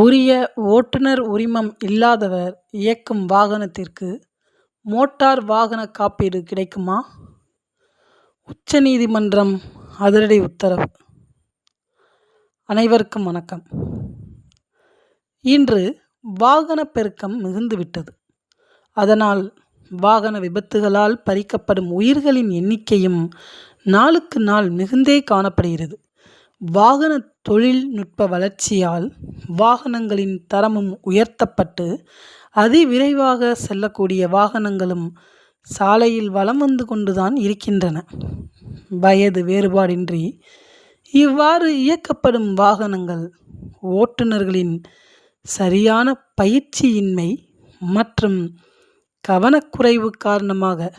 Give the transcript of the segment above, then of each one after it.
உரிய ஓட்டுநர் உரிமம் இல்லாதவர் இயக்கும் வாகனத்திற்கு மோட்டார் வாகன காப்பீடு கிடைக்குமா? உச்சநீதிமன்றம் அதிரடி உத்தரவு. அனைவருக்கும் வணக்கம். இன்று வாகன பெருக்கம் மிகுந்துவிட்டது. அதனால் வாகன விபத்துகளால் பறிக்கப்படும் உயிர்களின் எண்ணிக்கையும் நாளுக்கு நாள் மிகுந்தே காணப்படுகிறது. வாகன தொழில்நுட்ப வளர்ச்சியால் வாகனங்களின் தரமும் உயர்த்தப்பட்டு அதிவிரைவாக செல்லக்கூடிய வாகனங்களும் சாலையில் வலம் வந்து கொண்டுதான் இருக்கின்றன. வயது வேறுபாடின்றி இவ்வாறு இயக்கப்படும் வாகனங்கள் ஓட்டுநர்களின் சரியான பயிற்சியின்மை மற்றும் கவனக்குறைவு காரணமாக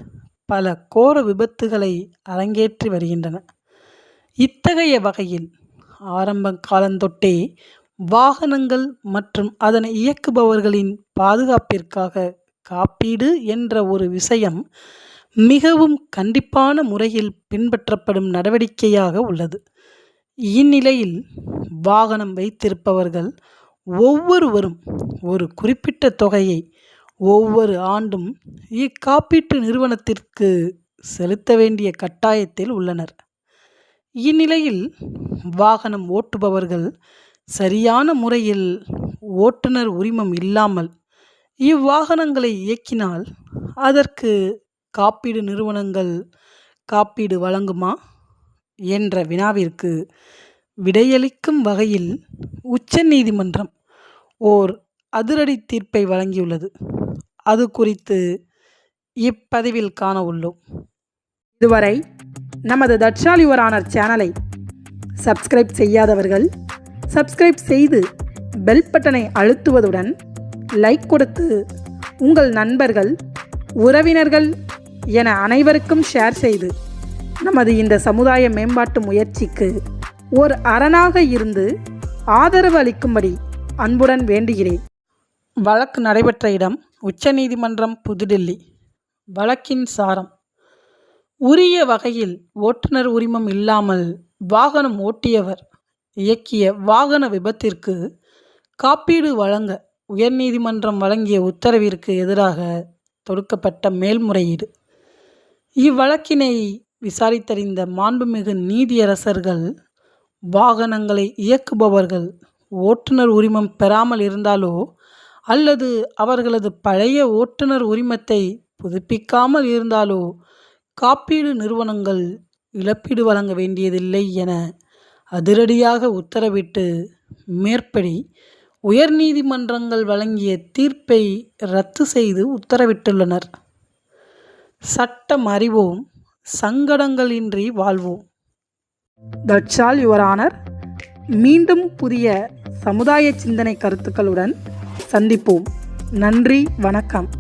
பல கோர விபத்துகளை அரங்கேற்றி வருகின்றன. இத்தகைய வகையில் ஆரம்ப காலந்தொட்டே வாகனங்கள் மற்றும் அதனை இயக்குபவர்களின் பாதுகாப்பிற்காக காப்பீடு என்ற ஒரு விஷயம் மிகவும் கண்டிப்பான முறையில் பின்பற்றப்படும் நடவடிக்கையாக உள்ளது. இந்நிலையில் வாகனம் வைத்திருப்பவர்கள் ஒவ்வொருவரும் ஒரு குறிப்பிட்ட தொகையை ஒவ்வொரு ஆண்டும் இக்காப்பீட்டு நிறுவனத்திற்கு செலுத்த வேண்டிய கட்டாயத்தில் உள்ளனர். இந்நிலையில் வாகனம் ஓட்டுபவர்கள் சரியான முறையில் ஓட்டுநர் உரிமம் இல்லாமல் இவ்வாகனங்களை இயக்கினால் அதற்கு காப்பீடு நிறுவனங்கள் காப்பீடு வழங்குமா என்ற வினாவிற்கு விடையளிக்கும் வகையில் உச்சநீதிமன்றம் ஓர் அதிரடி தீர்ப்பை வழங்கியுள்ளது. அது குறித்து இப்பதிவில் காண உள்ளோம். இதுவரை நமது தட்சால் யுவர் ஆனர் சேனலை சப்ஸ்கிரைப் செய்யாதவர்கள் சப்ஸ்கிரைப் செய்து பெல் பட்டனை அழுத்துவதுடன் லைக் கொடுத்து உங்கள் நண்பர்கள், உறவினர்கள் என அனைவருக்கும் ஷேர் செய்து நமது இந்த சமுதாய மேம்பாட்டு முயற்சிக்கு ஒரு அரணாக இருந்து ஆதரவு அளிக்கும்படி அன்புடன் வேண்டுகிறேன். வழக்கு நடைபெற்ற இடம் உச்சநீதிமன்றம், புதுடில்லி. வழக்கின் சாரம்: உரிய வகையில் ஓட்டுநர் உரிமம் இல்லாமல் வாகனம் ஓட்டியவர் இயக்கிய வாகன விபத்திற்கு காப்பீடு வழங்க உயர்நீதிமன்றம் வழங்கிய உத்தரவிற்கு எதிராக தொடுக்கப்பட்ட மேல்முறையீடு. இவ்வழக்கினை விசாரித்தறிந்த மாண்புமிகு நீதியரசர்கள், வாகனங்களை இயக்குபவர்கள் ஓட்டுநர் உரிமம் பெறாமல் இருந்தாலோ அல்லது அவர்களது பழைய ஓட்டுநர் உரிமத்தை புதுப்பிக்காமல் இருந்தாலோ காப்பீடு நிறுவனங்கள் இழப்பீடு வழங்க வேண்டியதில்லை என அதிரடியாக உத்தரவிட்டு மேற்படி உயர்நீதிமன்றங்கள் வழங்கிய தீர்ப்பை ரத்து செய்து உத்தரவிட்டுள்ளனர். சட்டம் அறிவோம், சங்கடங்களின்றி வாழ்வோம். That's all your honour. மீண்டும் புதிய சமுதாய சிந்தனை கருத்துக்களுடன் சந்திப்போம். நன்றி, வணக்கம்.